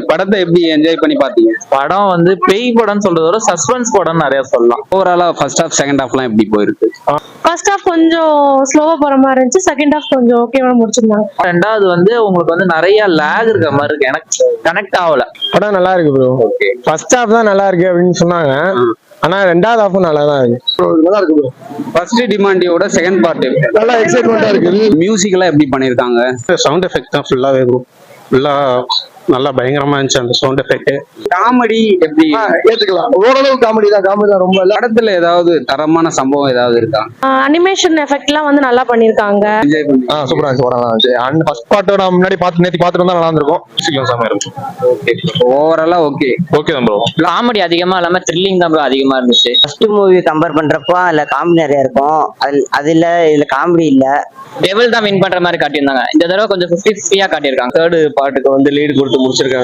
படத்தை எப்படி என்ஜாய் பண்ணி பாத்தீங்க? படம் வந்து பேய் படம்னு சொல்றத விட சஸ்பென்ஸ் படம் நிறைய சொல்லலாம். ஓவராலா ஃபர்ஸ்ட் ஹாஃப் செகண்ட் ஹாஃப்லாம் எப்படி போயிருக்கு? ஃபர்ஸ்ட் ஹாஃப் கொஞ்சம் ஸ்லோவா போற மாதிரி இருந்துச்சு, செகண்ட் ஹாஃப் கொஞ்சம் ஓகேவா முடிச்சிருந்தாங்க. ரெண்டாவது வந்து உங்களுக்கு வந்து நிறைய லேக் இருக்க மாதிரி இருக்கு, எனக்கு கனெக்ட் ஆகல. படம் நல்லா இருக்கு ப்ரோ. ஓகே, ஃபர்ஸ்ட் ஹாஃப் தான் நல்லா இருக்கு அப்படின்னு சொன்னாங்க, ஆனா ரெண்டாவது ஹாஃபும் நல்லா தான் இருக்கு. நல்லா இருக்கு ப்ரோ. ஃபர்ஸ்ட் டிமாண்டியோட செகண்ட் பார்ட் நல்லா எக்ஸைட்மெண்டா இருக்கு. மியூசிக் எல்லாம் எப்படி பண்ணிருக்காங்க? சவுண்ட் எஃபெக்ட் தான் ஃபுல்லாவே ப்ரோ. ஃபுல்லா நல்லா பயங்கரமா இருந்துச்சு அந்த சவுண்ட் எஃபெக்ட். காமெடி எப்படி? ஏத்துக்கலாம், ஓரளவு காமெடி தான் ரொம்ப இல்ல. படத்துல ஏதாவது தரமான சம்பவம் ஏதாவது இருக்கா? அனிமேஷன் எஃபெக்ட்லாம் வந்து நல்லா பண்ணிருக்காங்க. என்ஜாய் பண்ணி சூப்பரா இருந்துச்சு படம். அண்ட் ஃபர்ஸ்ட் பார்ட்டோட முன்னாடி நேத்தி பார்த்துட்டு வந்தா நல்லா இருந்திருக்கும். சீக்கிரம் செமையா இருக்கும். ஓவராலா ஓகே தான் ப்ரோ. காமெடி அதிகமா இல்லாம த்ரில்லிங் தான் ப்ரோ அதிகமா இருந்துச்சு. ஃபர்ஸ்ட் மூவி கம்பேர் பண்றப்போ அதுல காமெடி நிறைய இருக்கும், இதுல காமெடி இல்ல. டெவில் தான் வின் பண்ற மாதிரி காட்டியிருந்தாங்க. இந்த தடவை கொஞ்சம் 50-50 காட்டியிருக்காங்க. தேர்ட் பார்ட்டுக்கு வந்து லீடு கொடுத்து முடிச்சிருக்காங்க.